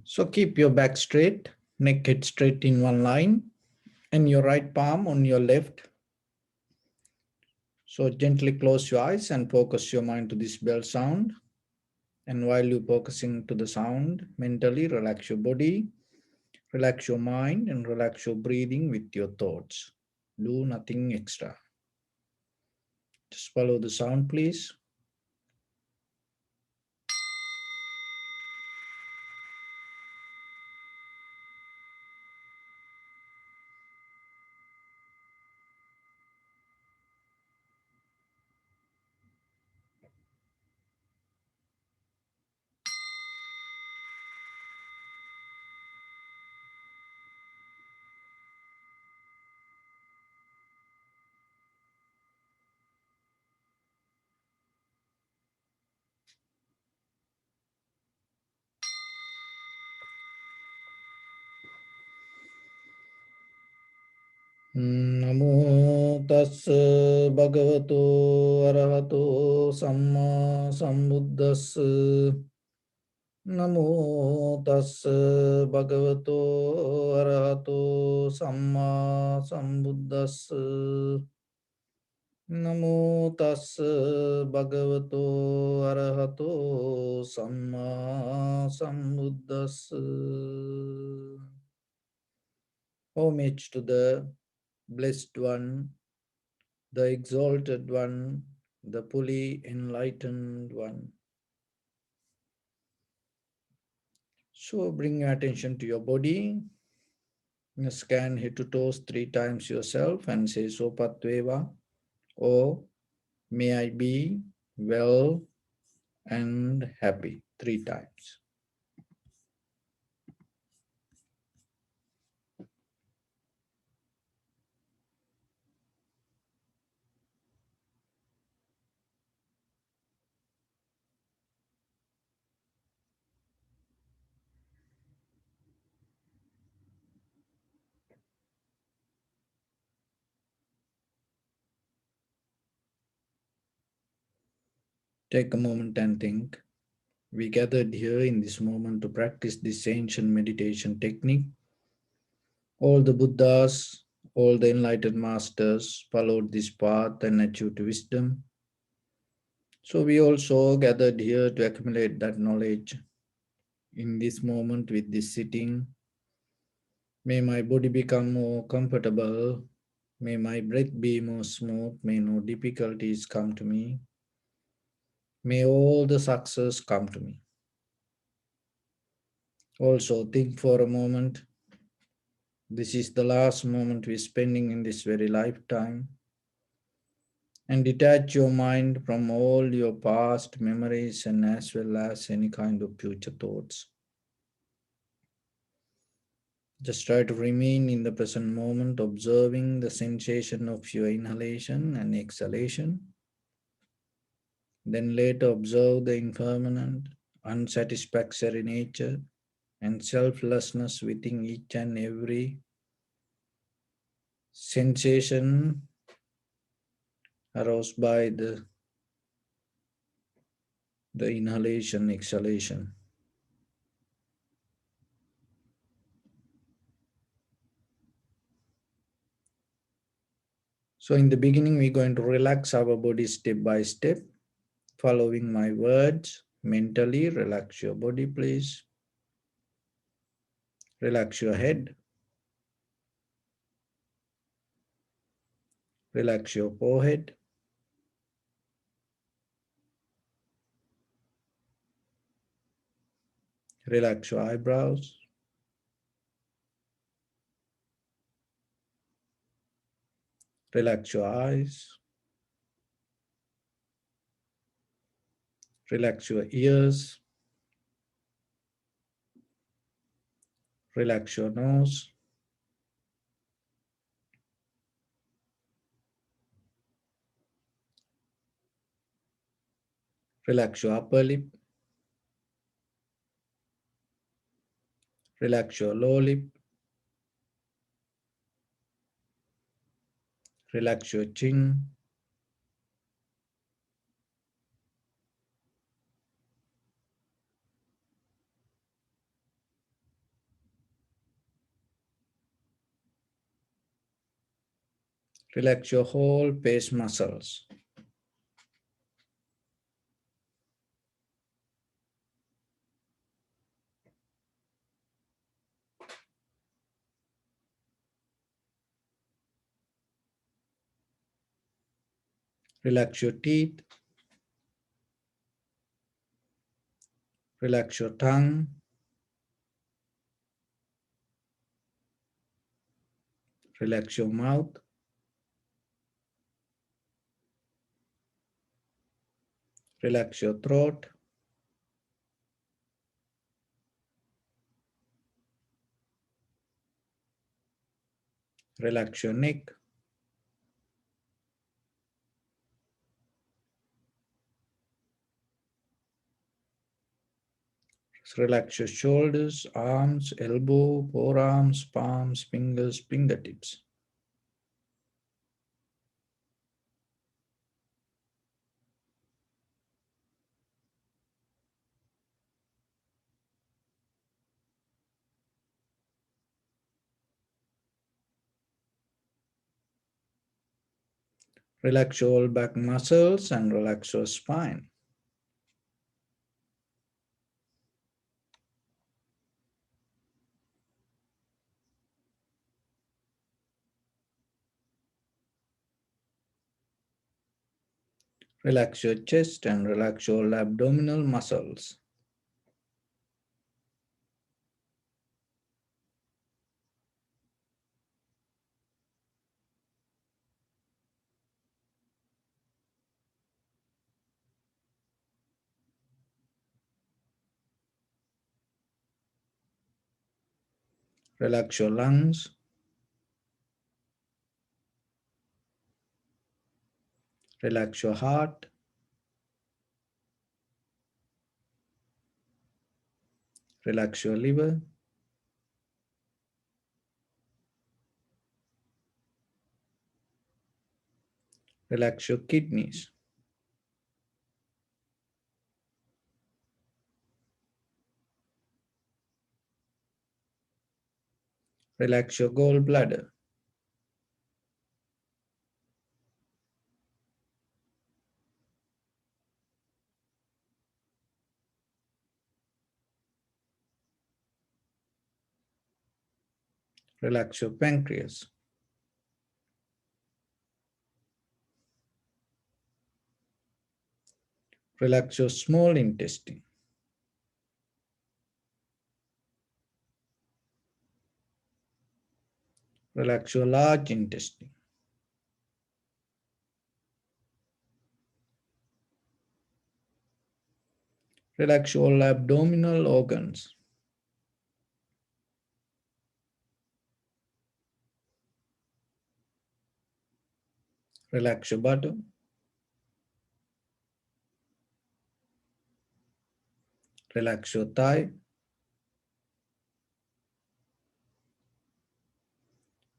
So keep your back straight, neck head straight in one line, and your right palm on your left. So gently close your eyes and focus your mind to this bell sound. And while you're focusing to the sound, mentally relax your body, relax your mind, and relax your breathing with your thoughts. Do nothing extra. Just follow the sound, please. Namo tassa bhagavato arahato samma sambuddhassa. Namo tassa bhagavato arahato samma sambuddhassa. Namo tassa bhagavato arahato samma sambuddhassa. Homage to the Blessed One, the Exalted One, the fully enlightened One. So bring your attention to your body. Scan head to toes 3 times yourself and say Sopatveva, or may I be well and happy 3 times. Take a moment and think. We gathered here in this moment to practice this ancient meditation technique. All the Buddhas, all the enlightened masters followed this path and achieved wisdom. So we also gathered here to accumulate that knowledge. In this moment with this sitting, may my body become more comfortable. May my breath be more smooth. May no difficulties come to me. May all the success come to me. Also think for a moment. This is the last moment we're spending in this very lifetime. And detach your mind from all your past memories and as well as any kind of future thoughts. Just try to remain in the present moment, observing the sensation of your inhalation and exhalation. Then later observe the impermanent, unsatisfactory nature and selflessness within each and every sensation aroused by the inhalation, exhalation. So in the beginning, we're going to relax our body step by step, following my words. Mentally relax your body, please. Relax your head. Relax your forehead. Relax your eyebrows. Relax your eyes. Relax your ears. Relax your nose. Relax your upper lip. Relax your lower lip. Relax your chin. Relax your whole face muscles. Relax your teeth. Relax your tongue. Relax your mouth. Relax your throat. Relax your neck. Relax your shoulders, arms, elbow, forearms, palms, fingers, fingertips. Relax your back muscles and relax your spine. Relax your chest and relax your abdominal muscles. Relax your lungs. Relax your heart. Relax your liver. Relax your kidneys. Relax your gallbladder. Relax your pancreas. Relax your small intestine. Relax your large intestine. Relax all abdominal organs. Relax your bottom. Relax your thigh.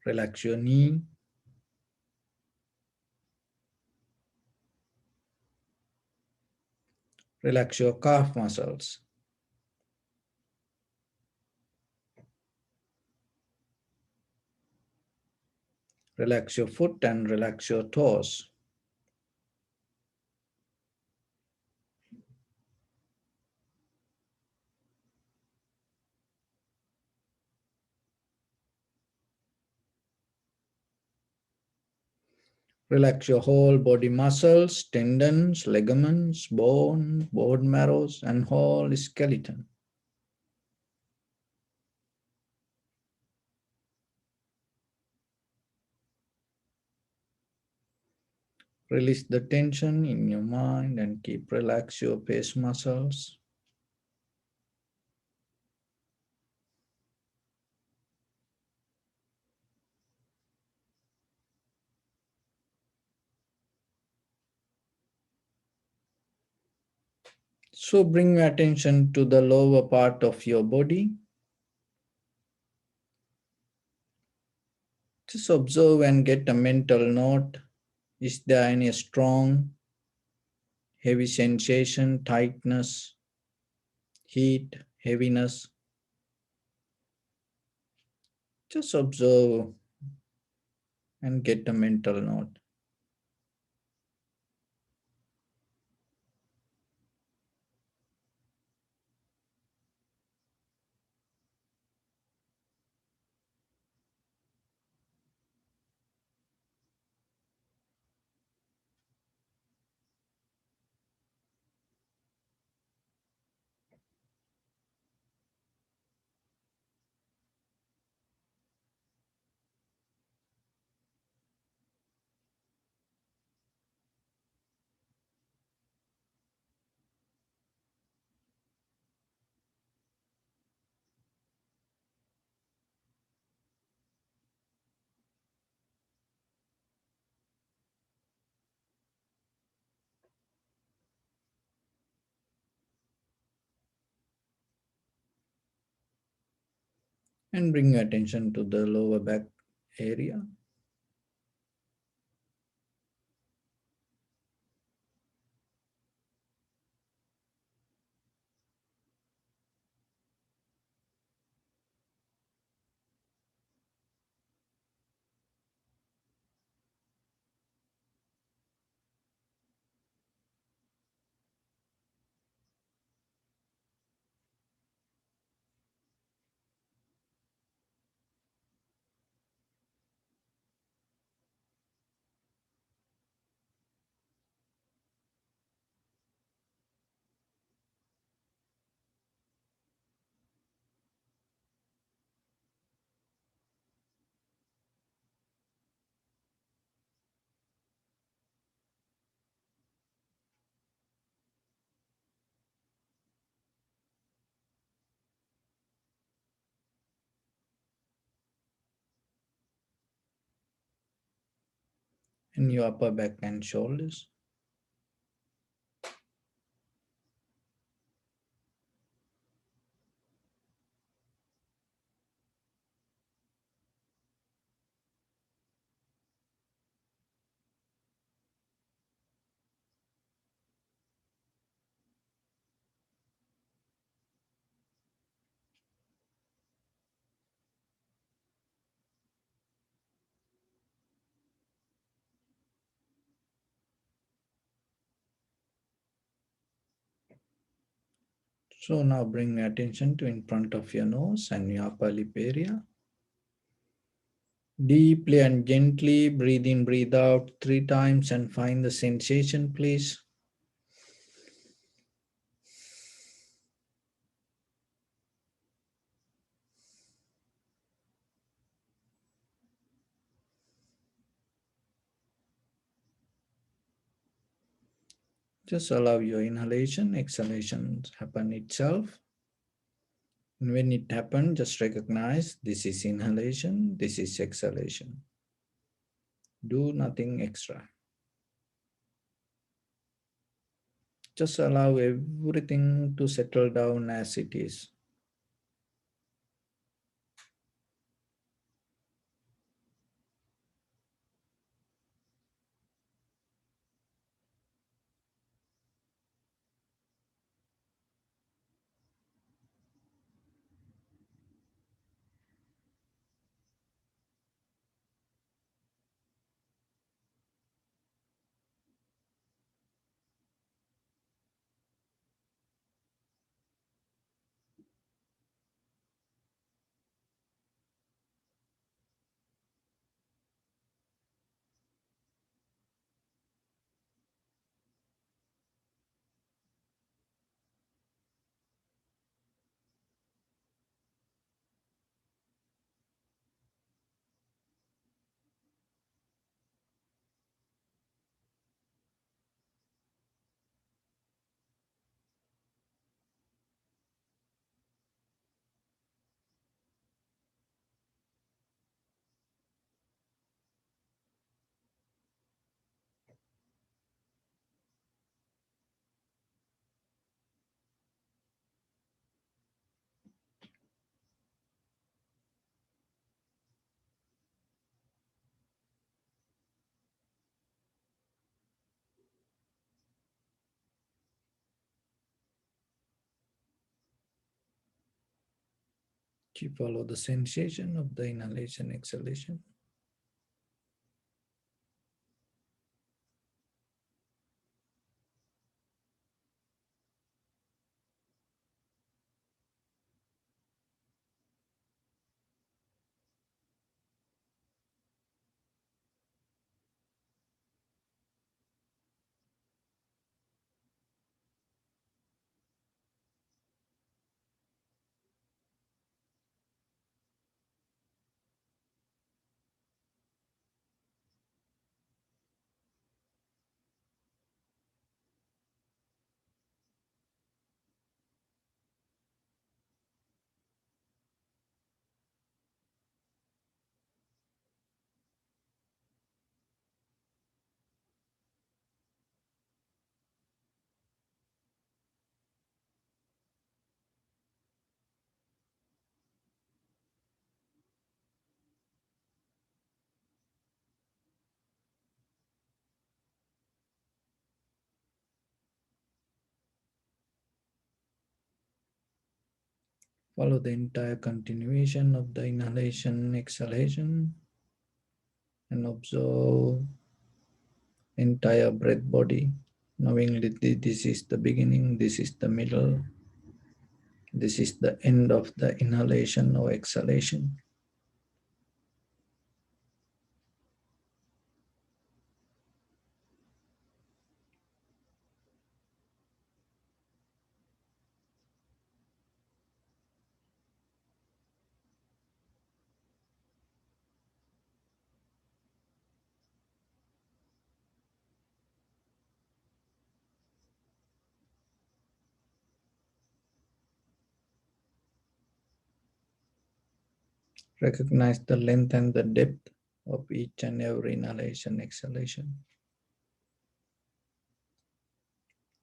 Relax your knee. Relax your calf muscles. Relax your foot and relax your toes. Relax your whole body muscles, tendons, ligaments, bone marrows, and whole skeleton. Release the tension in your mind and keep relax your face muscles. So bring your attention to the lower part of your body. Just observe and get a mental note. Is there any strong, heavy sensation, tightness, heat, heaviness? Just observe and get a mental note. And bring your attention to the lower back area. And your upper back and shoulders. So now bring your attention to in front of your nose and your upper lip area. Deeply and gently breathe in, breathe out 3 times and find the sensation, please. Just allow your inhalation, exhalation happen itself. And when it happens, just recognize this is inhalation, this is exhalation. Do nothing extra. Just allow everything to settle down as it is. Keep follow the sensation of the inhalation, exhalation. Follow the entire continuation of the inhalation, exhalation, and observe entire breath body, knowing that this is the beginning, this is the middle, this is the end of the inhalation or exhalation. Recognize the length and the depth of each and every inhalation, exhalation.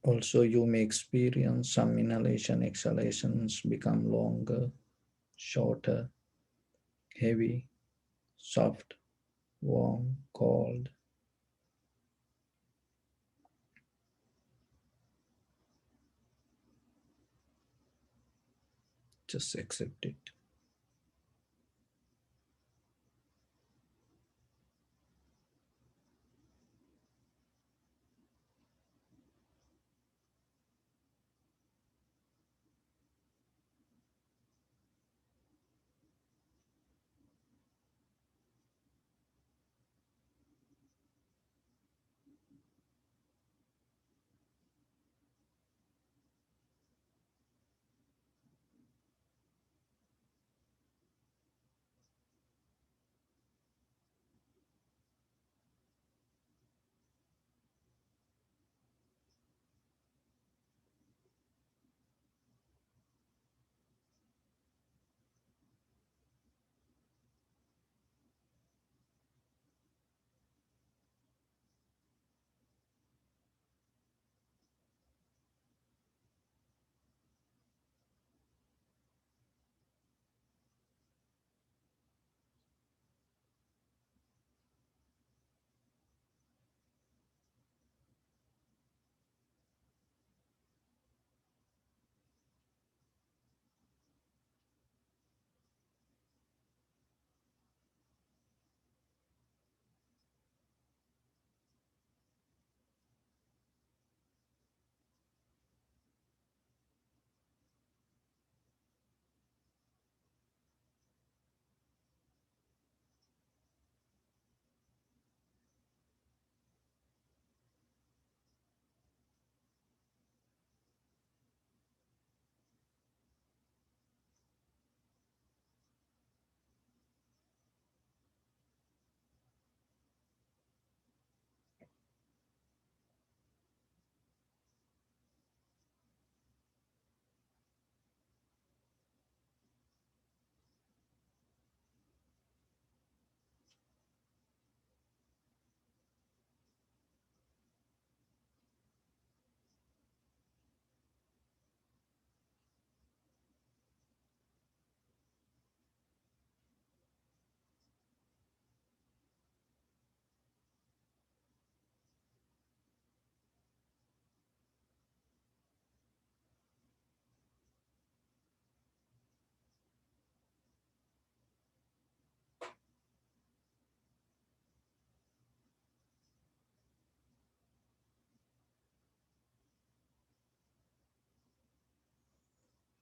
Also, you may experience some inhalation, exhalations become longer, shorter, heavy, soft, warm, cold. Just accept it.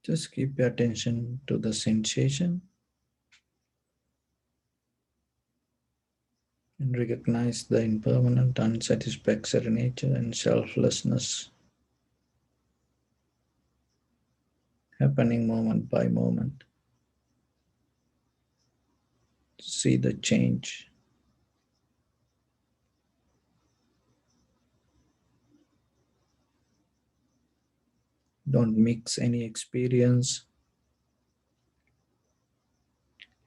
Just keep your attention to the sensation and recognize the impermanent, unsatisfactory nature and selflessness happening moment by moment. See the change. Don't mix any experience,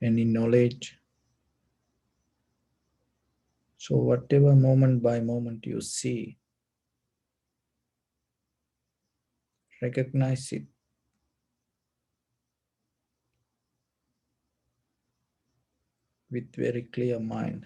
any knowledge. So, whatever moment by moment you see, recognize it with very clear mind.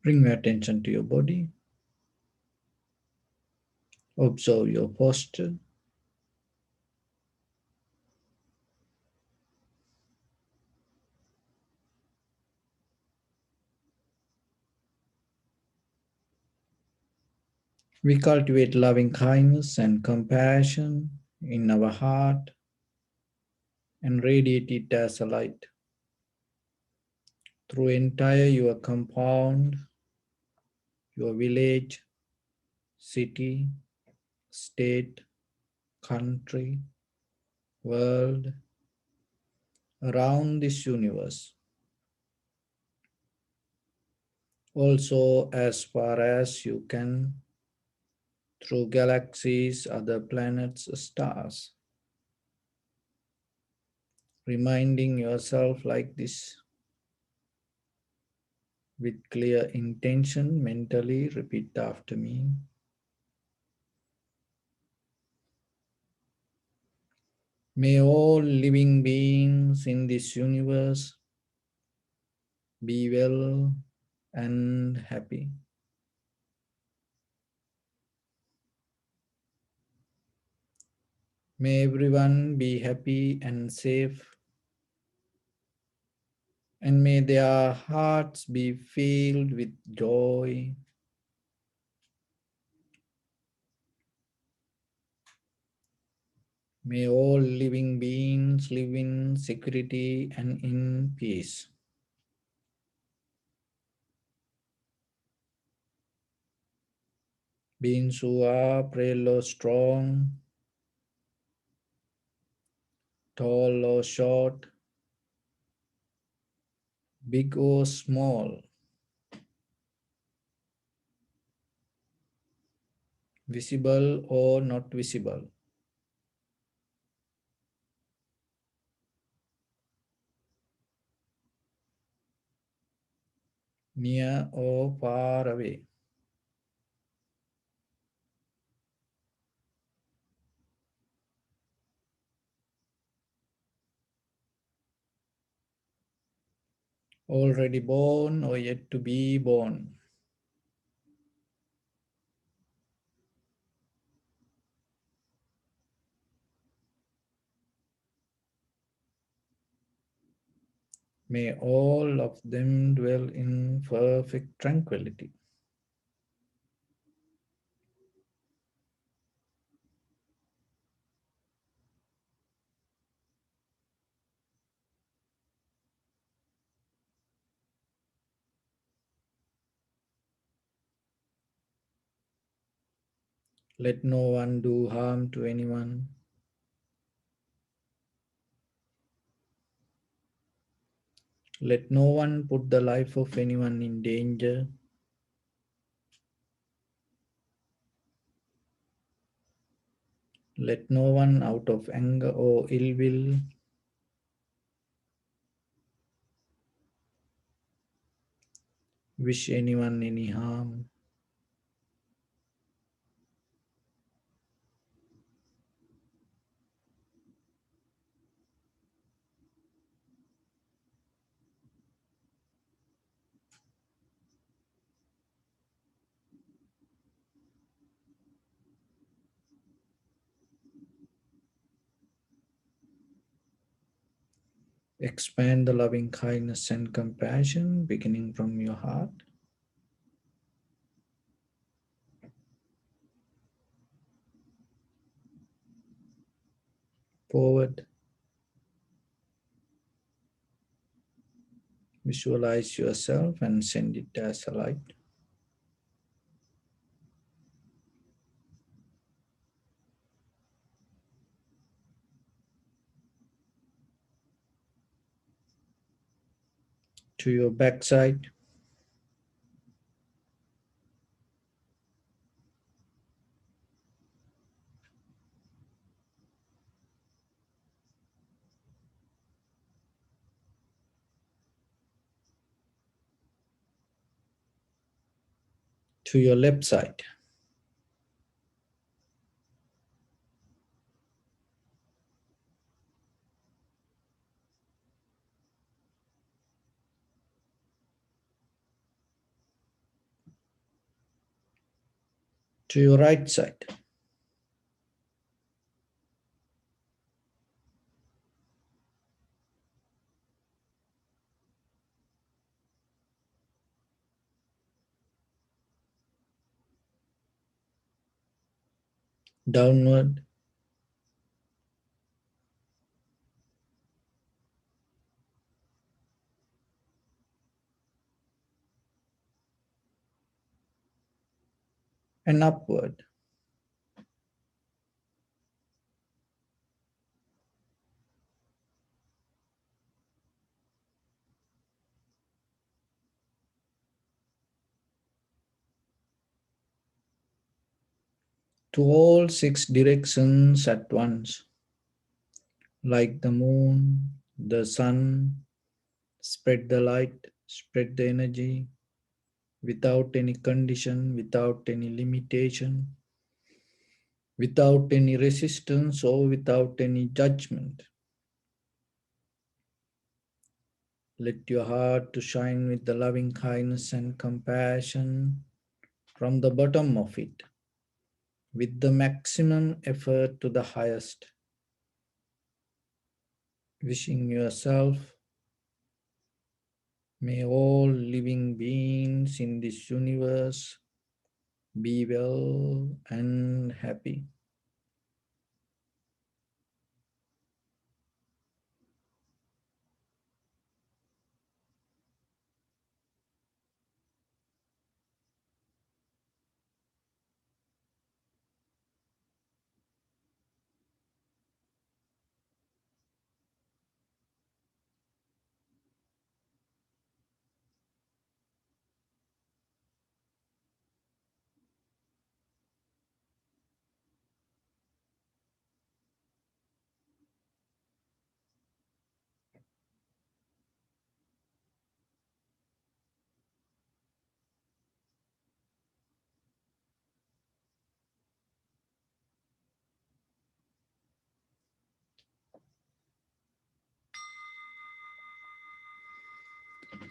Bring your attention to your body. Observe your posture. We cultivate loving kindness and compassion in our heart and radiate it as a light through entire your compound, your village, city, state, country, world, around this universe. Also, as far as you can, through galaxies, other planets, stars. Reminding yourself like this with clear intention, mentally repeat after me. May all living beings in this universe be well and happy. May everyone be happy and safe, and may their hearts be filled with joy. May all living beings live in security and in peace. Beings who are frail or strong, tall or short, big or small, visible or not visible, near or far away. Already born or yet to be born. May all of them dwell in perfect tranquility. Let no one do harm to anyone. Let no one put the life of anyone in danger. Let no one out of anger or ill will wish anyone any harm. Expand the loving kindness and compassion beginning from your heart. Forward. Visualize yourself and send it as a light. To your backside, to your left side, to your right side. Downward. And upward. To all 6 directions at once, like the moon, the sun, spread the light, spread the energy without any condition, without any limitation, without any resistance or without any judgment. Let your heart to shine with the loving kindness and compassion from the bottom of it, with the maximum effort to the highest. Wishing yourself, may all living beings in this universe be well and happy.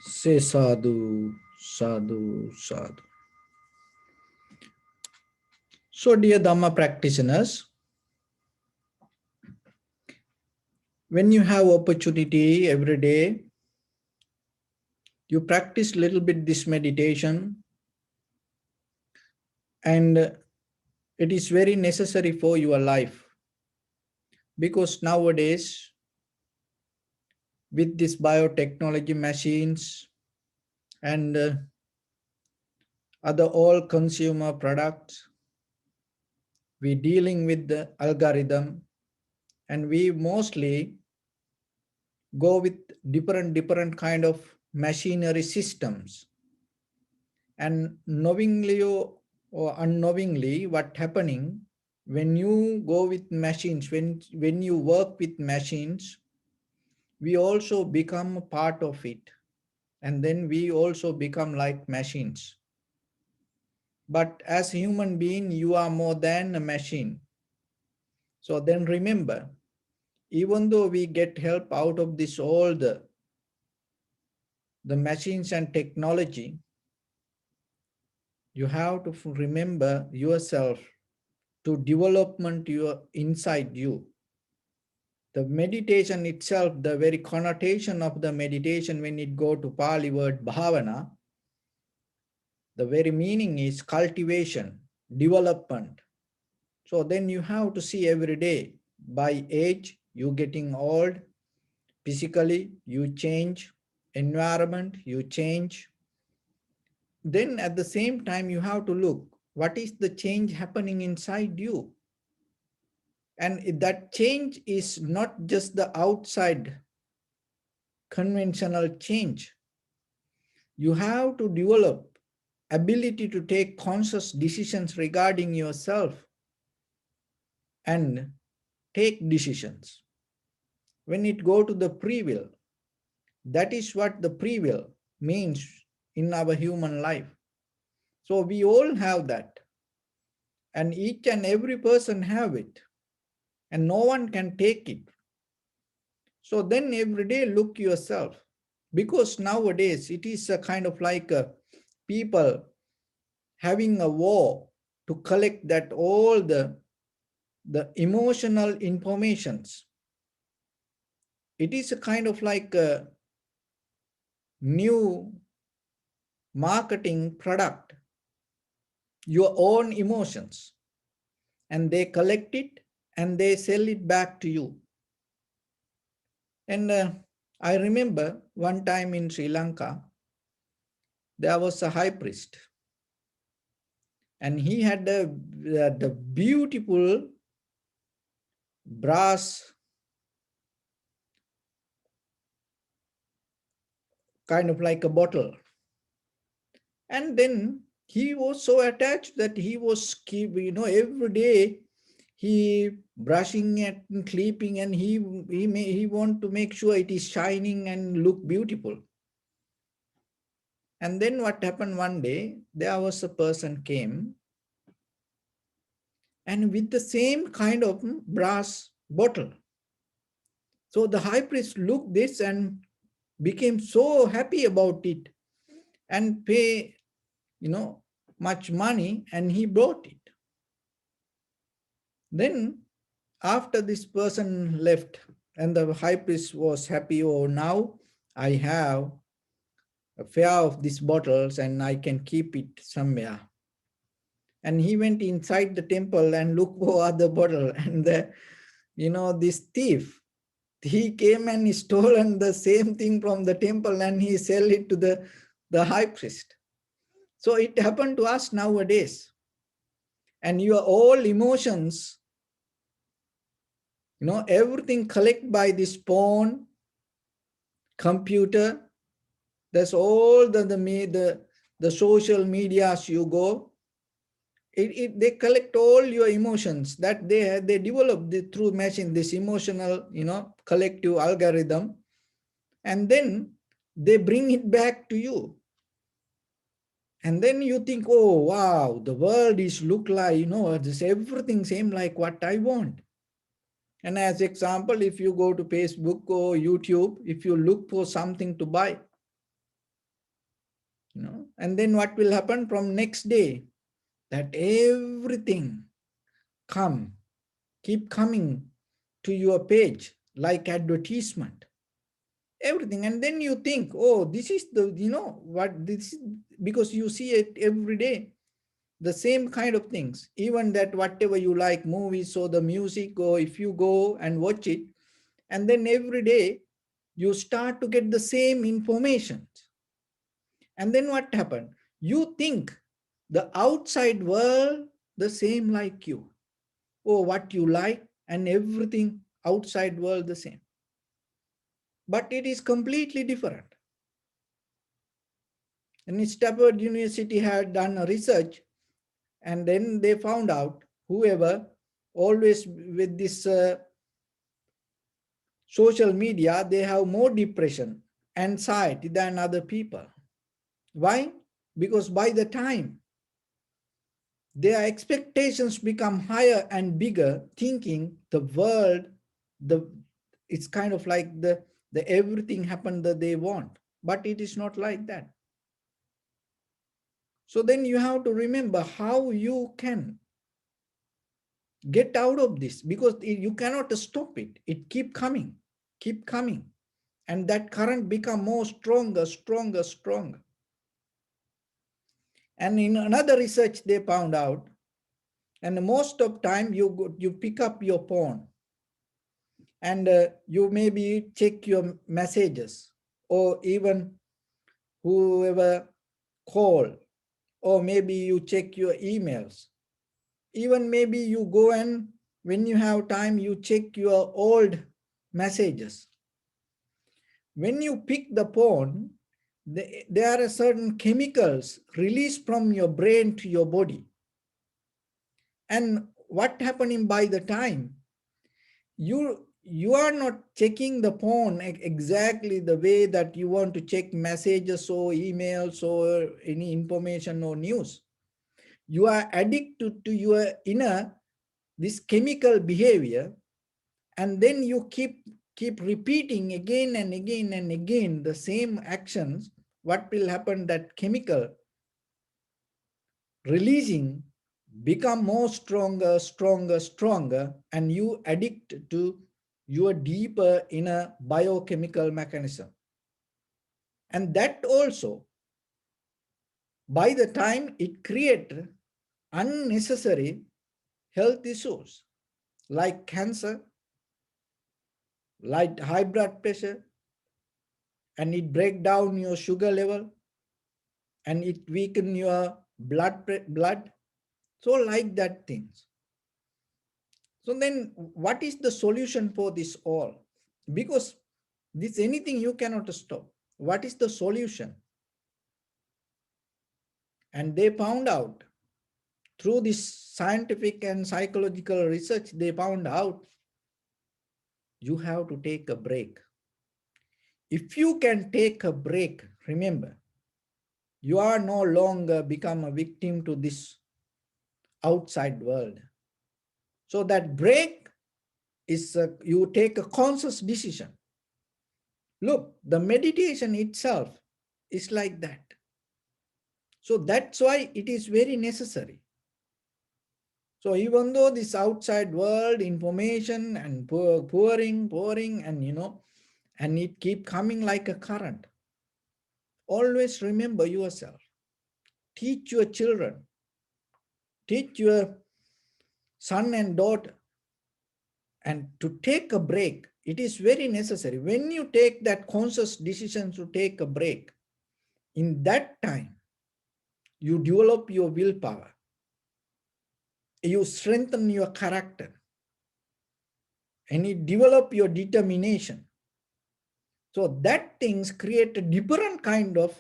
Say sadhu, sadhu, sadhu. So, dear Dhamma practitioners, when you have opportunity every day, you practice little bit this meditation, and it is very necessary for your life, because nowadays with this biotechnology machines and other all consumer products, we dealing with the algorithm, and we mostly go with different kind of machinery systems, and knowingly or unknowingly what happening when you go with machines, when you work with machines, we also become a part of it, and then we also become like machines. But as a human being, you are more than a machine. So then remember, even though we get help out of this all the machines and technology, you have to remember yourself to development your inside you. The meditation itself, the very connotation of the meditation, when it go to Pali word bhavana, the very meaning is cultivation, development. So then you have to see every day, by age, you getting old, physically, you change, environment, you change. Then at the same time, you have to look, what is the change happening inside you? And that change is not just the outside conventional change. You have to develop ability to take conscious decisions regarding yourself and take decisions. When it go to the free will, that is what the free will means in our human life. So we all have that, and each and every person have it, and no one can take it. So then every day look yourself, because nowadays it is a kind of like a people having a war to collect that all the emotional informations. It is a kind of like a new marketing product, your own emotions, and they collect it and they sell it back to you. And I remember one time in Sri Lanka, there was a high priest, and he had the beautiful brass kind of like a bottle. And then he was so attached that he was every day he brushing it and clipping, and he want to make sure it is shining and look beautiful. And then what happened, one day there was a person came, and with the same kind of brass bottle. So the high priest looked this and became so happy about it and pay much money, and he bought it. Then after this person left, and the high priest was happy, oh, now I have a fair of these bottles and I can keep it somewhere. And he went inside the temple and looked for other bottle, and this thief, he came and he stolen the same thing from the temple and he sell it to the high priest. So it happened to us nowadays. And your all emotions, everything collect by this phone, computer. That's all the social medias you go. They collect all your emotions that they develop through machine, this emotional, collective algorithm, and then they bring it back to you. And then you think, oh, wow, the world is look like, this everything same like what I want. And as example, if you go to Facebook or YouTube, if you look for something to buy, and then what will happen from next day, that everything keep coming to your page like advertisement, everything. And then you think, oh, this is what this is, because you see it every day, the same kind of things, even that whatever you like, movies or the music, or if you go and watch it, and then every day you start to get the same information. And then what happened? You think the outside world the same like you, or what you like, and everything outside world the same. But it is completely different. And Stanford University had done a research, and then they found out whoever always with this social media, they have more depression, anxiety than other people. Why? Because by the time their expectations become higher and bigger, thinking the world, it's kind of like the everything happened that they want, but it is not like that. So then you have to remember how you can get out of this, because you cannot stop it. It keep coming, and that current become more stronger. And in another research they found out, and most of time you pick up your phone, and you maybe check your messages, or even whoever call, or maybe you check your emails, even maybe you go and when you have time you check your old messages. When you pick the phone, there are certain chemicals released from your brain to your body. And what happening by the time you are not checking the phone exactly the way that you want to check messages or emails or any information or news. You are addicted to your inner this chemical behavior, and then you keep repeating again and again and again the same actions. What will happen? That chemical releasing become more stronger, and you addict to your deeper inner biochemical mechanism. And that also, by the time it creates unnecessary health issues like cancer, like high blood pressure, and it break down your sugar level, and it weaken your blood. So like that things. So then what is the solution for this all? Because this anything you cannot stop. What is the solution? And they found out through this scientific and psychological research, they found out you have to take a break. If you can take a break, remember, you are no longer become a victim to this outside world. So that break is you take a conscious decision. Look, the meditation itself is like that. So that's why it is very necessary. So even though this outside world information and pouring, and and it keep coming like a current, always remember yourself. Teach your children, teach your son and daughter, and to take a break. It is very necessary. When you take that conscious decision to take a break, in that time, you develop your willpower. You strengthen your character, and you develop your determination. So that things create a different kind of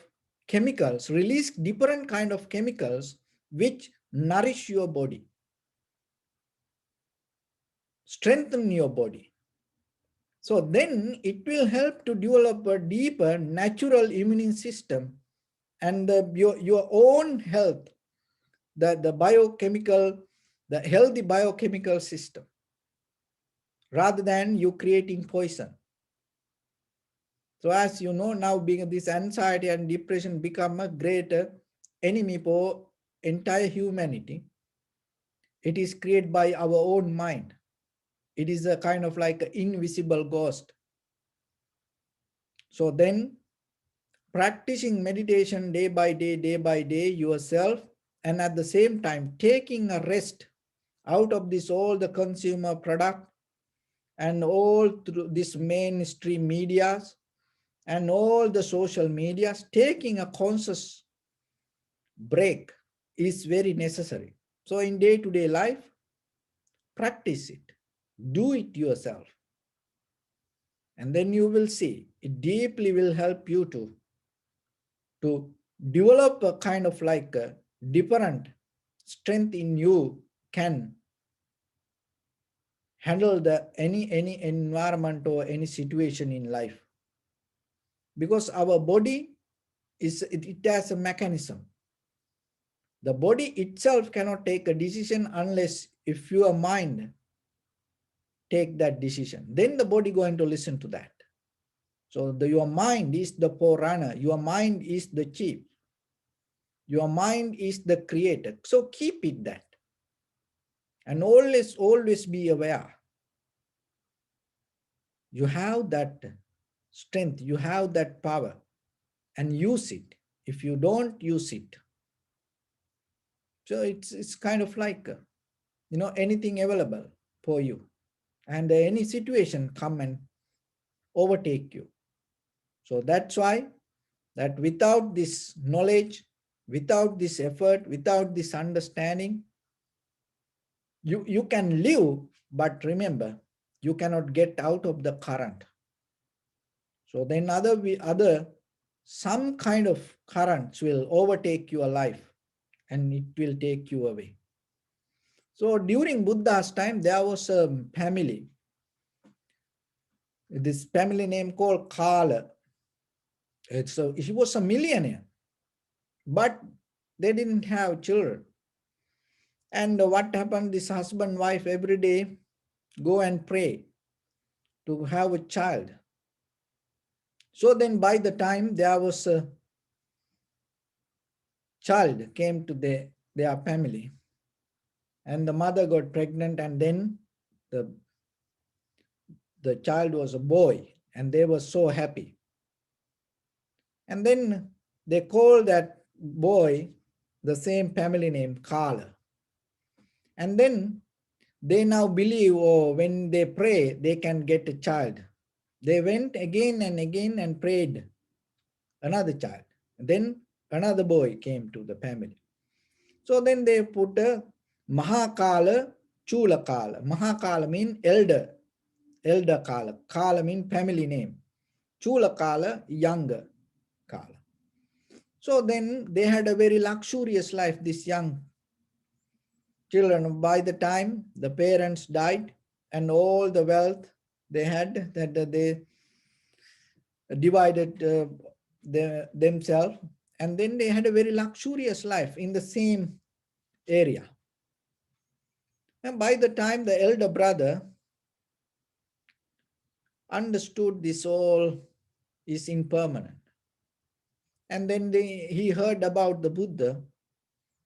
chemicals, release different kind of chemicals which nourish your body, strengthen your body. So then it will help to develop a deeper natural immune system, and your own health, the biochemical, the healthy biochemical system, rather than you creating poison. So as you know, now being this anxiety and depression become a greater enemy for entire humanity. It is created by our own mind. It is a kind of like an invisible ghost. So then practicing meditation day by day yourself, and at the same time taking a rest out of this all the consumer product and all through this mainstream medias and all the social medias, taking a conscious break is very necessary. So in day-to-day life, practice it, do it yourself, and then you will see it deeply will help you to develop a kind of like a different strength in you, can handle the any environment or any situation in life. Because our body is it has a mechanism. The body itself cannot take a decision unless if your mind take that decision, then the body going to listen to that. So your mind is the forerunner, your mind is the chief, your mind is the creator. So keep it that, and always be aware. You have that strength, you have that power, and use it. If you don't use it, so it's kind of like anything available for you, and any situation come and overtake you. So that's why that without this knowledge, without this effort, without this understanding, you can live, but remember, you cannot get out of the current. So then other some kind of currents will overtake your life, and it will take you away. So during Buddha's time, there was a family, this family name called Kala. He was a millionaire, but they didn't have children. And what happened, this husband wife every day go and pray to have a child. So then by the time there was a child came to their family, and the mother got pregnant, and then the, the child was a boy, and they were so happy. And then they called that boy the same family name, Kala. And then they now believe, oh, when they pray, they can get a child. They went again and again and prayed another child. Then another boy came to the family. So then they put a Mahakala, Chula Kala. Mahakala means elder, elder Kala. Kala means family name. Chula Kala, younger Kala. So then they had a very luxurious life, this young children. By the time the parents died and all the wealth they had, that they divided themselves, and then they had a very luxurious life in the same area. And by the time the elder brother understood this all is impermanent, and then he heard about the Buddha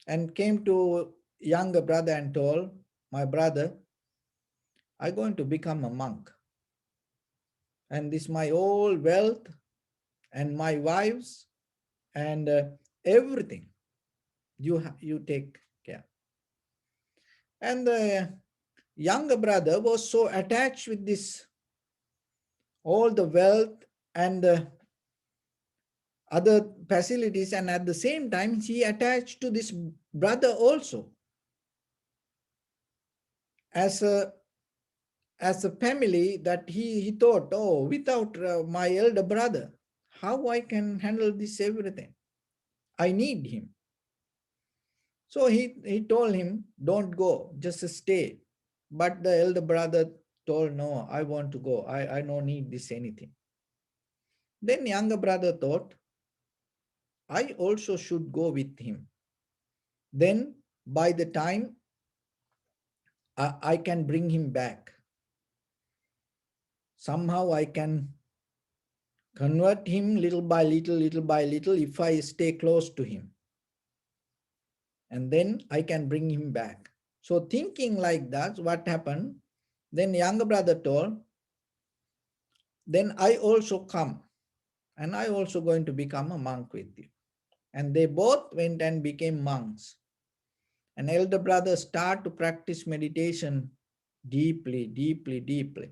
and came to younger brother and told, my brother, I'm going to become a monk, and this my all wealth and my wives and everything you take care. And the younger brother was so attached with this all the wealth and the other facilities, and at the same time he attached to this brother also as a family, that he thought, oh, without my elder brother, how I can handle this everything? I need him. So he told him, don't go, just stay. But the elder brother told, no, I want to go. I don't need this anything. Then younger brother thought, I also should go with him. Then by the time I can bring him back, somehow I can convert him little by little if I stay close to him. And then I can bring him back. So thinking like that, what happened? Then younger brother told, then I also come, and I also going to become a monk with you. And they both went and became monks. And elder brother start to practice meditation deeply, deeply, deeply.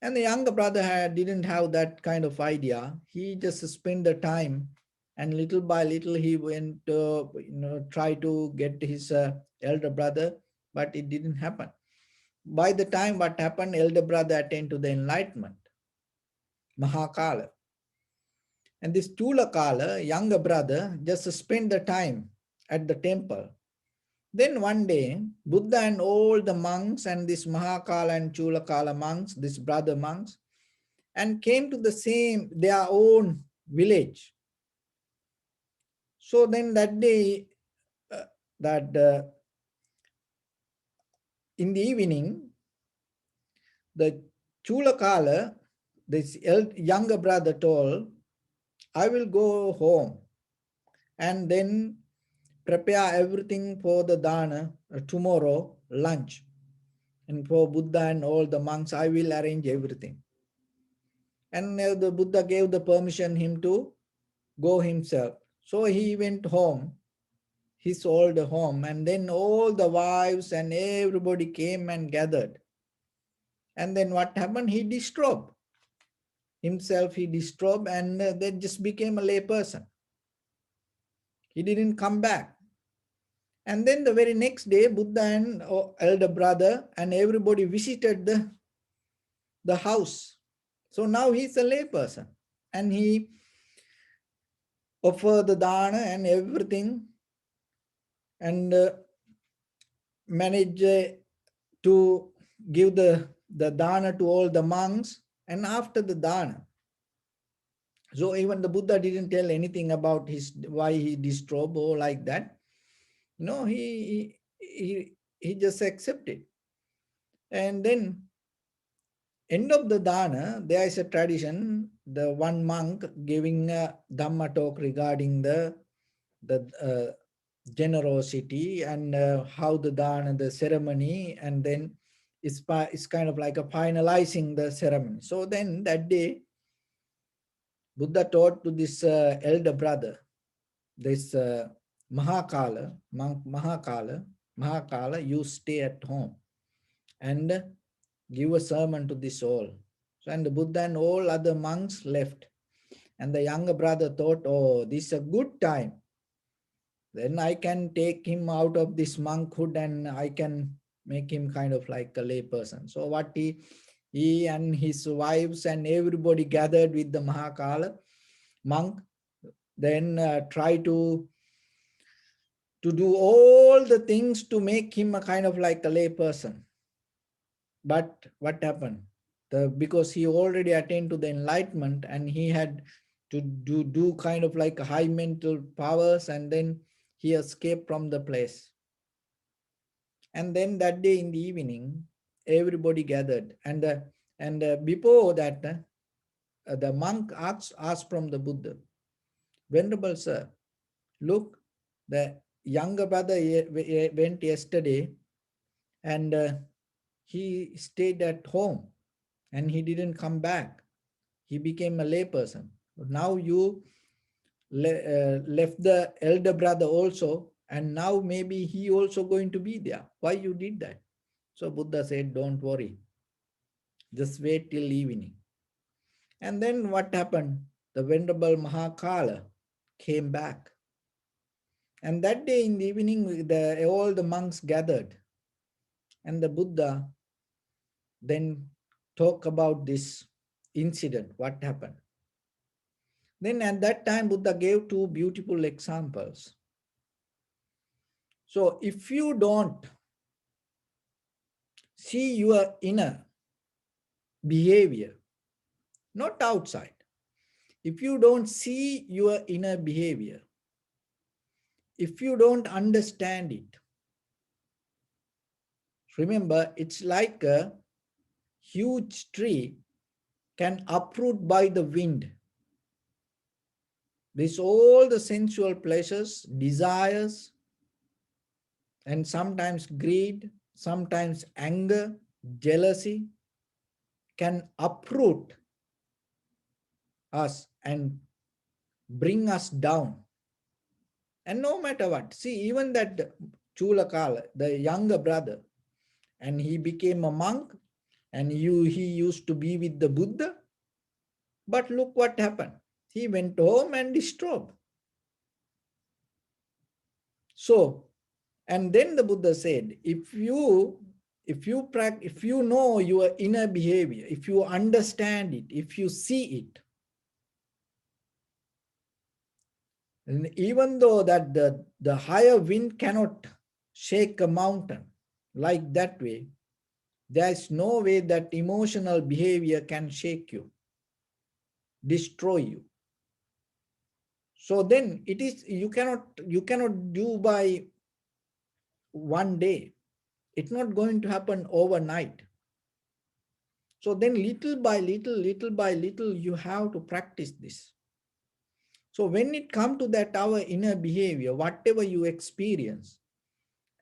And the younger brother didn't have that kind of idea. He just spent the time, and little by little he went to try to get his elder brother, but it didn't happen. By the time what happened, elder brother attained to the enlightenment, Mahakala. And this Tulakala, younger brother, just spent the time at the temple. Then one day, Buddha and all the monks and this Mahakala and Chulakala monks, these brother monks, and came to the same, their own village. So then that day, that in the evening, the Chulakala, this younger brother told, I will go home and then prepare everything for the dana tomorrow lunch. And for Buddha and all the monks, I will arrange everything. And the Buddha gave the permission him to go himself. So he went home, his old home, and then all the wives and everybody came and gathered. And then what happened? He distrobed himself, he distrobed, and they just became a lay person. He didn't come back. And then the very next day, Buddha and elder brother and everybody visited the house. So now he's a lay person, and he offered the dana and everything, and managed to give the dana to all the monks. And after the dana, so even the Buddha didn't tell anything about his why he distrobed or like that. No, he just accepted. And then end of the dana, there is a tradition, the one monk giving a Dhamma talk regarding the generosity, and how the dana, the ceremony, and then it's kind of like a finalizing the ceremony. So then that day, Buddha taught to this elder brother, this Mahakala, you stay at home and give a sermon to this all. So, and the Buddha and all other monks left. And the younger brother thought, oh, this is a good time. Then I can take him out of this monkhood and I can make him kind of like a lay person. So what he and his wives and everybody gathered with the Mahakala monk, then try to do all the things to make him a kind of like a lay person. But what happened? Because he already attained to the enlightenment and he had to do kind of like high mental powers, and then he escaped from the place. And then that day in the evening, everybody gathered, and before that, the monk asked from the Buddha, Venerable Sir, look, the younger brother went yesterday and he stayed at home and he didn't come back. He became a layperson. Now you left the elder brother also, and now maybe he also going to be there. Why you did that? So Buddha said, don't worry. Just wait till evening. And then what happened? The Venerable Mahakala came back. And that day in the evening, all the monks gathered. And the Buddha then talk about this incident, what happened. Then at that time, Buddha gave two beautiful examples. So if you don't see your inner behavior, not outside, if you don't see your inner behavior, if you don't understand it, remember, it's like a huge tree can uproot by the wind. This all the sensual pleasures, desires, and sometimes greed, sometimes anger, jealousy can uproot us and bring us down. And no matter what, see, even that Chulakala, the younger brother, and he became a monk, and he used to be with the Buddha. But look what happened. He went home and disturbed. So, and then the Buddha said, if you know your inner behavior, if you understand it, if you see it, and even though that the higher wind cannot shake a mountain like that way, there is no way that emotional behavior can shake you, destroy you. So then it is, you cannot do by one day. It's not going to happen overnight. So then little by little, you have to practice this. So when it comes to that our inner behavior, whatever you experience,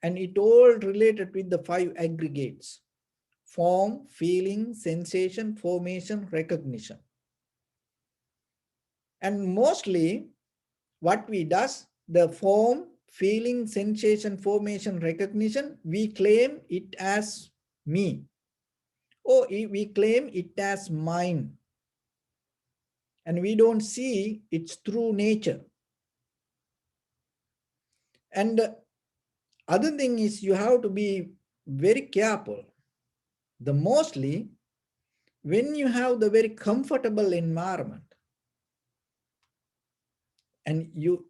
and it all related with the 5 aggregates: form, feeling, sensation, formation, recognition. And mostly what we does, the form, feeling, sensation, formation, recognition, we claim it as me, or we claim it as mine, and we don't see its true nature. And the other thing is, you have to be very careful. The mostly when you have the very comfortable environment and you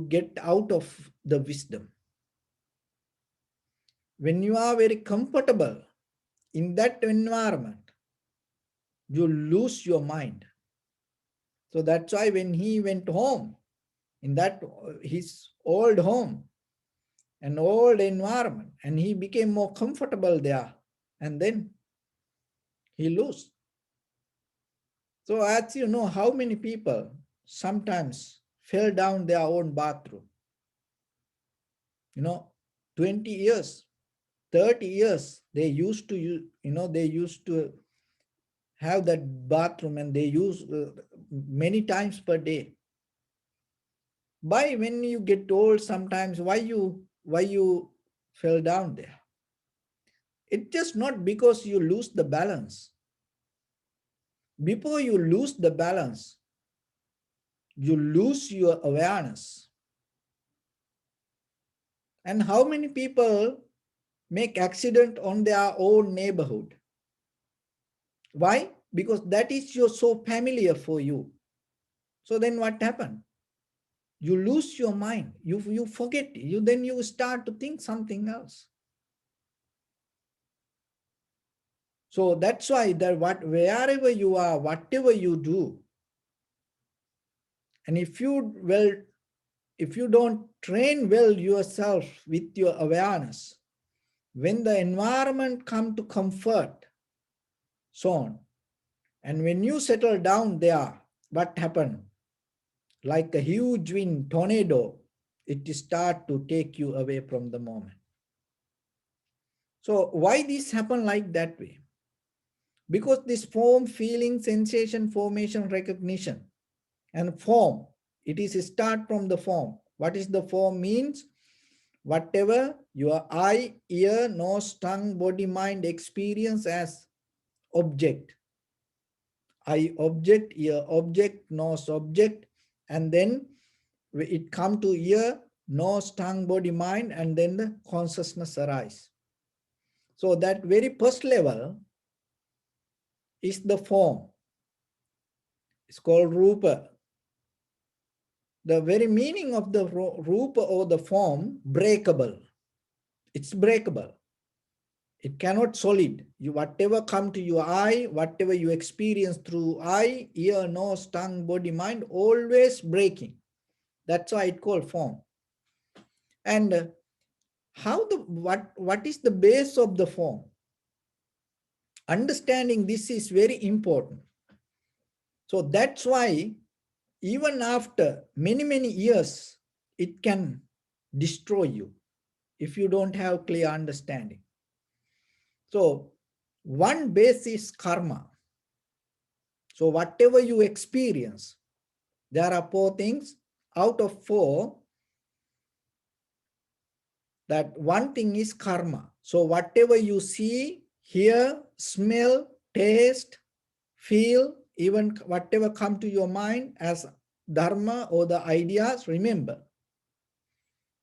get out of the wisdom, when you are very comfortable in that environment, you lose your mind. So that's why when he went home, in that his old home, an old environment, and he became more comfortable there, and then he lost. So as you know, how many people sometimes fell down their own bathroom. You know, 20 years, 30 years, they used to, they used to have that bathroom and they use many times per day. Why, when you get old, sometimes why you fell down there? It's just not because you lose the balance. Before you lose the balance, you lose your awareness. And how many people make accident on their own neighborhood? Why? Because that is so familiar for you. So then what happened? You lose your mind. You forget. Then you start to think something else. So that's why that wherever you are, whatever you do, and if you don't train well yourself with your awareness, when the environment come to comfort zone, and when you settle down there, what happened? Like a huge wind, tornado, it start to take you away from the moment. So why this happen like that way? Because this form, feeling, sensation, formation, recognition, and form, it is a start from the form. What is the form means? Whatever your eye, ear, nose, tongue, body, mind experience as object. Eye object, ear object, nose object, and then it come to ear, nose, tongue, body, mind, and then the consciousness arise. So that very first level is the form. It's called rupa. The very meaning of the rupa or the form, breakable. It's breakable. It cannot solid. Whatever come to your eye, whatever you experience through eye, ear, nose, tongue, body, mind, always breaking. That's why it called form. And what is the base of the form? Understanding this is very important. So that's why even after many years, it can destroy you if you don't have clear understanding. So one base is karma. So whatever you experience, there are four things. Out of four, that one thing is karma. So whatever you see, hear, smell, taste, feel, even whatever come to your mind as dharma or the ideas, remember,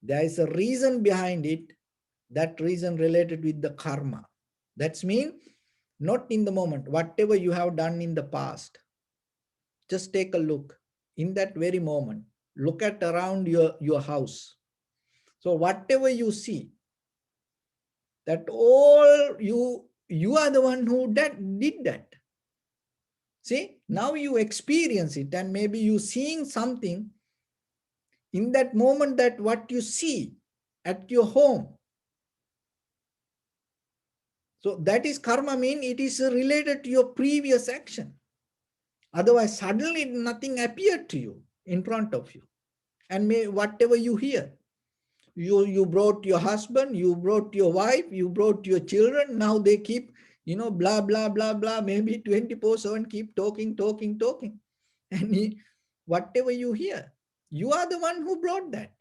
there is a reason behind it. That reason related with the karma. That's mean not in the moment. Whatever you have done in the past, just take a look in that very moment. Look at around your house. So whatever you see, that all you are the one who did that. See, now you experience it, and maybe you seeing something in that moment, that what you see at your home. So that is karma, mean it is related to your previous action. Otherwise, suddenly nothing appeared to you in front of you. And whatever you hear, you brought your husband, you brought your wife, you brought your children. Now they keep, blah, blah, blah, blah, maybe 24/7 keep talking. And whatever you hear, you are the one who brought that.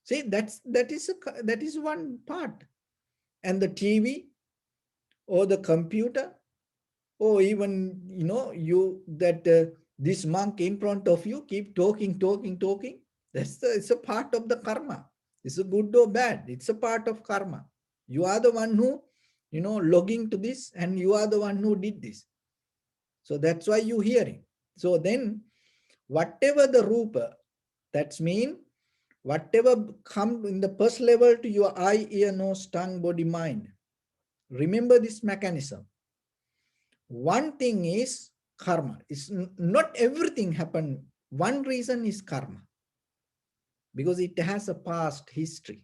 See, that is one part. And the TV or the computer, or even, you that this monk in front of you keep talking. It's a part of the karma. It's a good or bad. It's a part of karma. You are the one who, logging to this, and you are the one who did this. So that's why you hearing. So then, whatever the rupa, that's mean, whatever come in the first level to your eye, ear, nose, tongue, body, mind. Remember this mechanism. One thing is karma. It's not everything happened. One reason is karma, because it has a past history.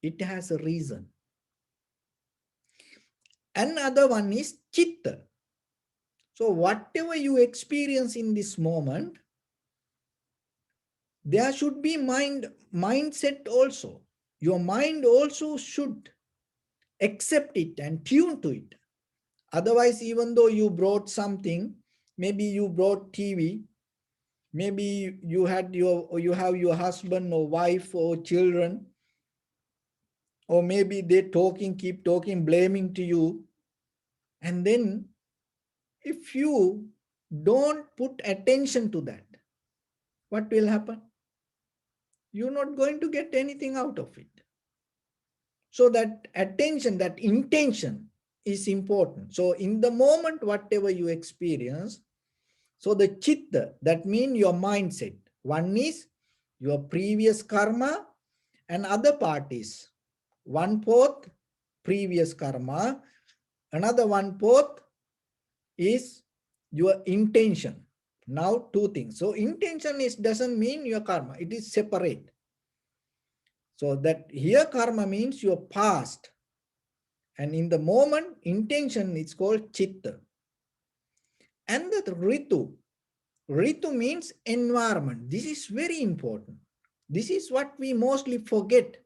It has a reason. Another one is chitta. So whatever you experience in this moment, there should be mindset also. your mind also should accept it and tune to it. Otherwise, even though you brought something, maybe you brought TV, maybe you have your husband or wife or children, or maybe they keep talking, blaming to you. And then if you don't put attention to that, what will happen? You're not going to get anything out of it. So that attention, that intention is important. So in the moment, whatever you experience, so the chitta, that means your mindset. One is your previous karma, and other part is 1/4 previous karma, another 1/4 is your intention. Now two things. So intention doesn't mean your karma, it is separate. So that here karma means your past, and in the moment intention is called chitta. And the ritu means environment. This is very important. This is what we mostly forget.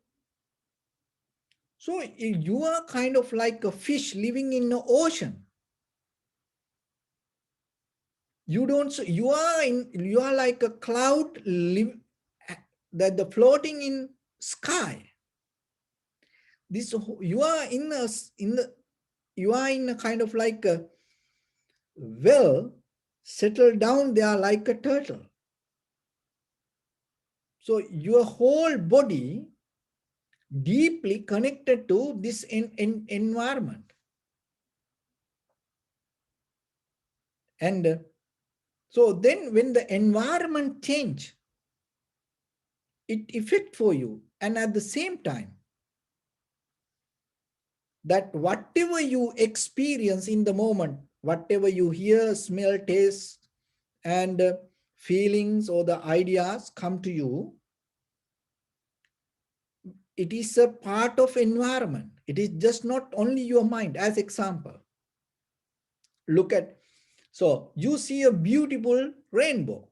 So you are kind of like a fish living in the ocean. You are like a cloud that the floating in sky. This you are you are in a kind of like a well settled down there like a turtle. So your whole body deeply connected to this environment. And so then when the environment change, it affect for you. And at the same time, that whatever you experience in the moment, whatever you hear, smell, taste, and feelings or the ideas come to you, it is a part of environment. It is just not only your mind. As example, look at, so you see a beautiful rainbow.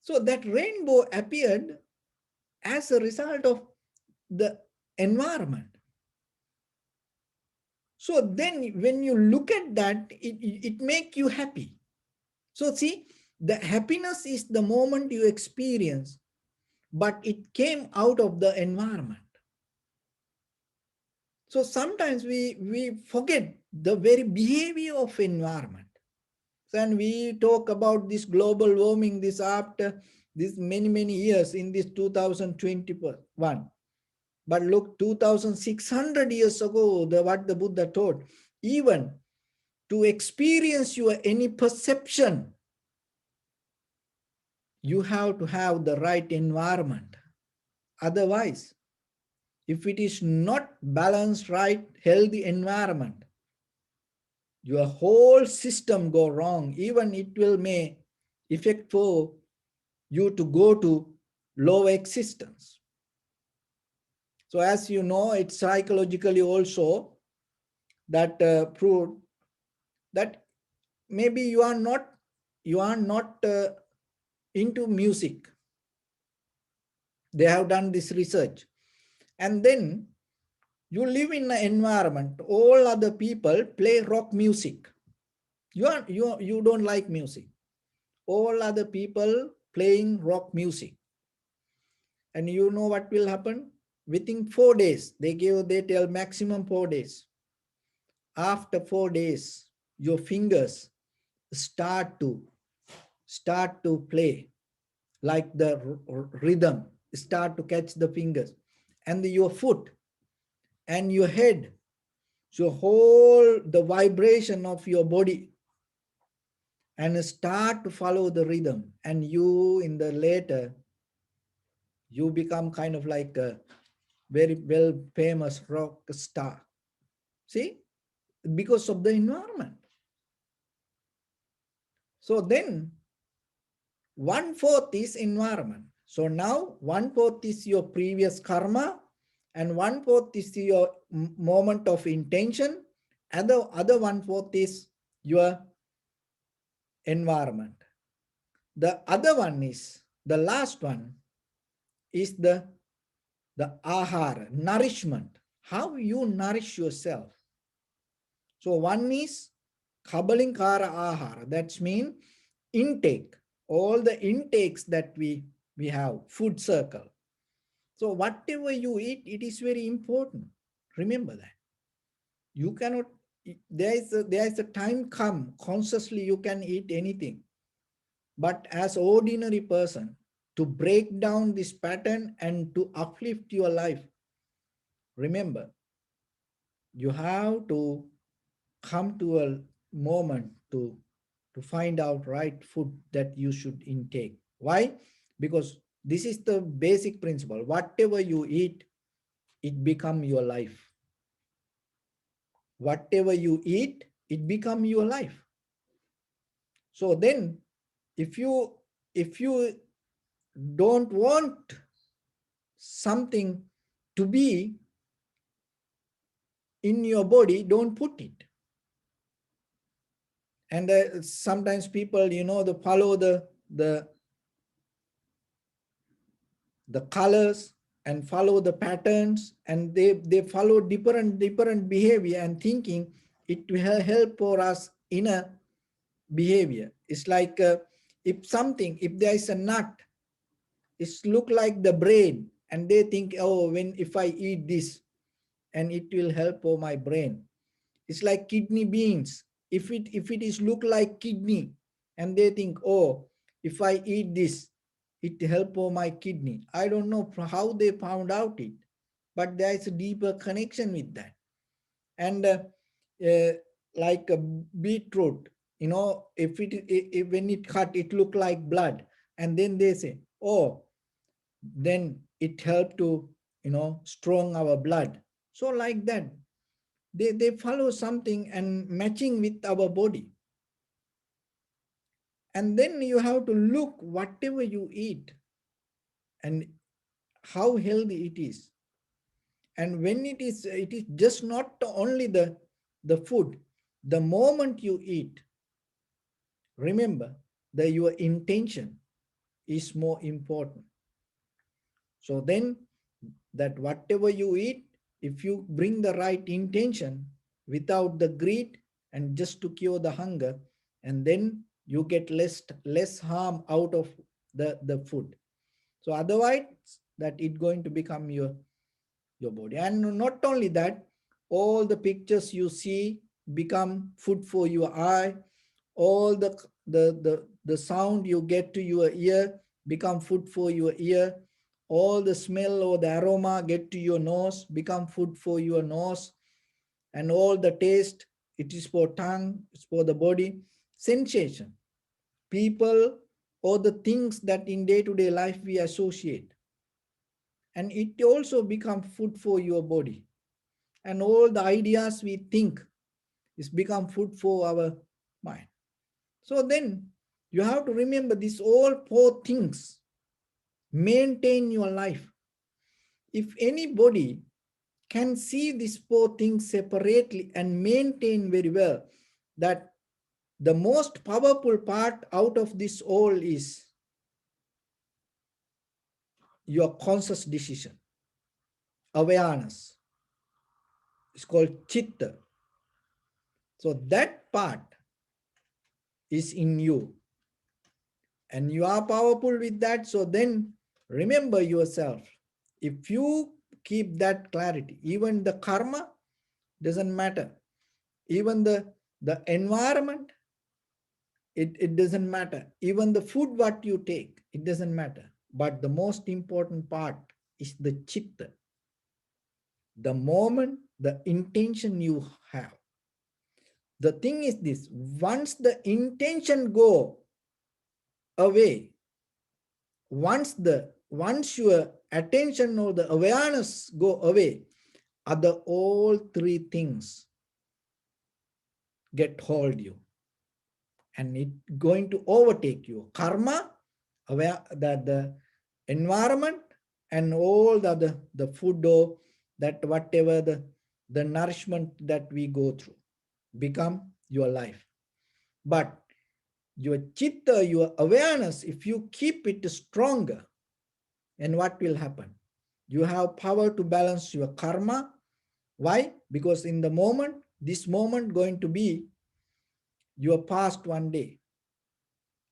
So that rainbow appeared as a result of the environment. So then when you look at that, it makes you happy. So see, the happiness is the moment you experience, but it came out of the environment. So sometimes we forget the very behavior of environment. And we talk about this global warming, this after this many years in this 2021. But look, 2,600 years ago, what the Buddha taught, even to experience your any perception, you have to have the right environment. Otherwise, if it is not balanced, right, healthy environment, your whole system go wrong. Even it will may affect for you to go to low existence. So as you know, it's psychologically also that proved that maybe you are not into music. They have done this research, and then you live in an environment, all other people play rock music. You don't like music. All other people playing rock music. And you know what will happen? Within 4 days, they tell maximum 4 days. After 4 days, your fingers start to play, like the rhythm, start to catch the fingers, and your foot and your head. So whole the vibration of your body, and start to follow the rhythm, and you in the later you become kind of like a very well famous rock star. See, because of the environment. So then 1/4 is environment. So now 1/4 is your previous karma, and 1/4 is your moment of intention, and the other 1/4 is your environment. The other one is, the last one is the the ahara, nourishment, how you nourish yourself. So one is kabalinkara ahara, that's mean intake, all the intakes that we have, food circle. So whatever you eat, it is very important. Remember that. You cannot, there is a time come, consciously you can eat anything. But as ordinary person, to break down this pattern and to uplift your life, remember, you have to come to a moment to find out right food that you should intake. Why? Because this is the basic principle. Whatever you eat, it become your life. Whatever you eat, it become your life. So then, if you don't want something to be in your body, don't put it. And sometimes people, they follow the colors and follow the patterns, and they follow different behavior and thinking it will help for us in a behavior. It's like if there is a nut, it's look like the brain, and they think, oh, if I eat this, and it will help for my brain. It's like kidney beans. If it is look like kidney, and they think, oh, if I eat this, it help for my kidney. I don't know how they found out it, but there is a deeper connection with that. And uh, like a beetroot, if when it cut, it look like blood, and then they say, oh, then it help to strong our blood. So like that, they follow something and matching with our body. And then you have to look whatever you eat and how healthy it is. And when it is just not only the food. The moment you eat, remember that your intention is more important. So then, that whatever you eat, if you bring the right intention without the greed and just to cure the hunger, and then you get less harm out of the food. So otherwise, that it going to become your body. And not only that, all the pictures you see become food for your eye. All the sound you get to your ear become food for your ear. All the smell or the aroma get to your nose, become food for your nose. And all the taste, it is for tongue, it's for the body. Sensation, people, or the things that in day-to-day life we associate, and it also become food for your body. And all the ideas we think is become food for our mind. So then you have to remember these all four things maintain your life. If anybody can see these four things separately and maintain very well, that the most powerful part out of this all is your conscious decision, awareness. It's called chitta. So that part is in you, and you are powerful with that. So then remember yourself. If you keep that clarity, even the karma doesn't matter. Even the environment, it doesn't matter. Even the food what you take, it doesn't matter. But the most important part is the chitta. The moment, the intention you have. The thing is this, once the intention go away, once your attention or the awareness go away, other all three things get hold you, and it going to overtake you. Karma, aware that the environment, and all the food, or that whatever the nourishment that we go through become your life. But your chitta, your awareness, if you keep it stronger, and what will happen? You have power to balance your karma. Why? Because in the moment, this moment going to be your past one day.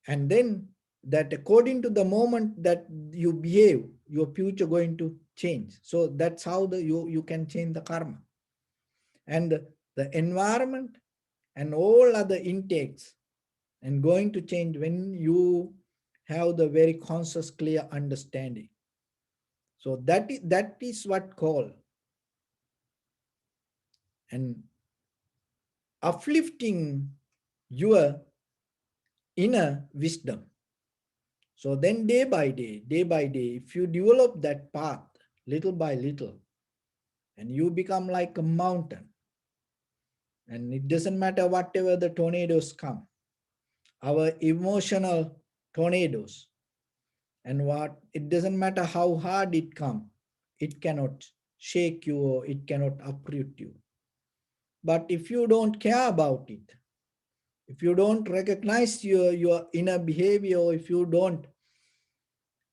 And then that according to the moment that you behave, your future going to change. So that's how you can change the karma. And the environment and all other intakes and going to change when you have the very conscious, clear understanding. So that is what call and uplifting your inner wisdom. So then day by day, if you develop that path little by little, and you become like a mountain, and it doesn't matter whatever the tornadoes come, our emotional tornadoes, and what it doesn't matter how hard it come, it cannot shake you or it cannot uproot you. But if you don't care about it, if you don't recognize your inner behavior, or if you don't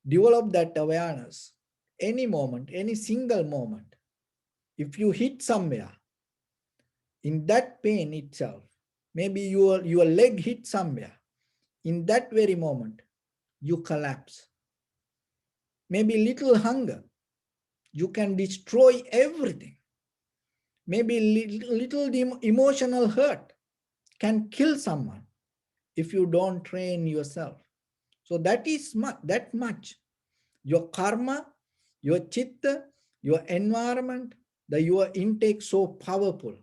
develop that awareness, any moment, any single moment, if you hit somewhere, in that pain itself, maybe your leg hit somewhere, in that very moment, you collapse. Maybe little hunger, you can destroy everything. Maybe little emotional hurt can kill someone if you don't train yourself. So that is that much. Your karma, your chitta, your environment, your intake so powerful.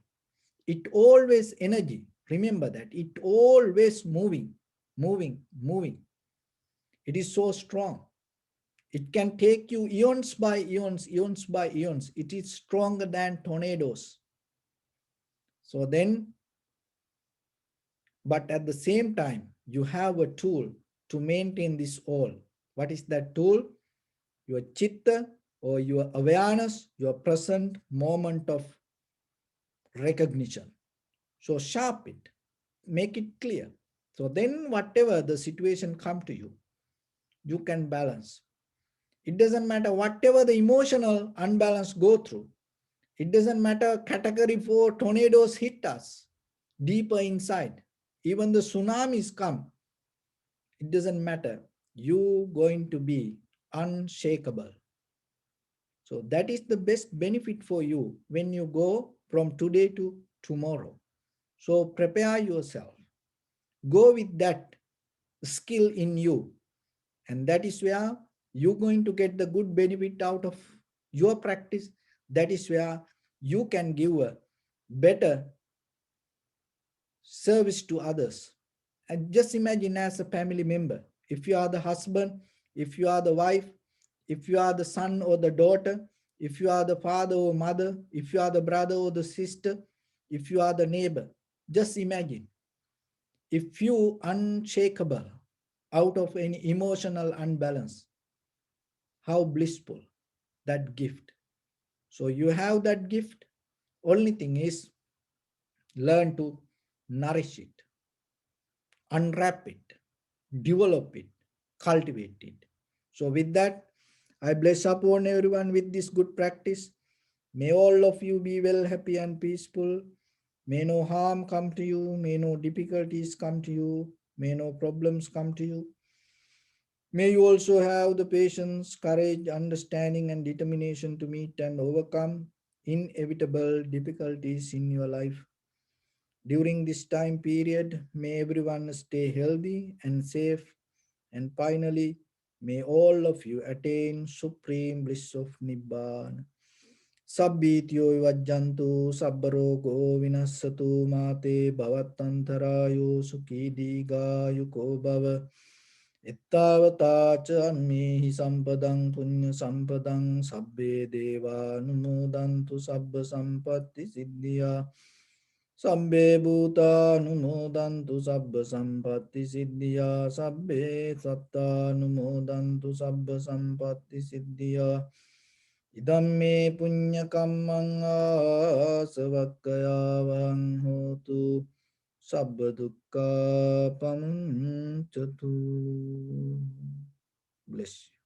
It always energy. Remember that. It always moving, moving, moving. It is so strong. It can take you eons by eons, eons by eons. It is stronger than tornadoes. So then, but at the same time, you have a tool to maintain this all. What is that tool? Your chitta or your awareness, your present moment of recognition. So sharp it, make it clear. So then whatever the situation come to you, you can balance. It doesn't matter whatever the emotional unbalance go through. It doesn't matter category 4 tornadoes hit us deeper inside. Even the tsunamis come. It doesn't matter. You going to be unshakable. So that is the best benefit for you when you go from today to tomorrow. So prepare yourself. Go with that skill in you. And that is where you're going to get the good benefit out of your practice. That is where you can give a better service to others. And just imagine as a family member, if you are the husband, if you are the wife, if you are the son or the daughter, if you are the father or mother, if you are the brother or the sister, if you are the neighbor, just imagine if you unshakable out of any emotional unbalance, how blissful that gift. So you have that gift. Only thing is learn to nourish it, unwrap it, develop it, cultivate it. So with that, I bless upon everyone with this good practice. May all of you be well, happy and peaceful. May no harm come to you. May no difficulties come to you. May no problems come to you. May you also have the patience, courage, understanding, and determination to meet and overcome inevitable difficulties in your life. During this time period, may everyone stay healthy and safe. And finally, may all of you attain supreme bliss of Nibbana. Sabbityo vajjantu sabbarogo vinassatu mate bhavatantarayo sukhi digayuko bhava. Ittavata ca anmehi sampadang punya sampadang sabbe deva numodantu sabba sampatti siddhya. Sabbe bhuta numodantu sabba sampatti siddhya. Sabbe satta numodantu sabba sampatti siddhya. Idamme punya kammang asavakkayavang hotu. Sabba dukkha pamuncatu. Bless you.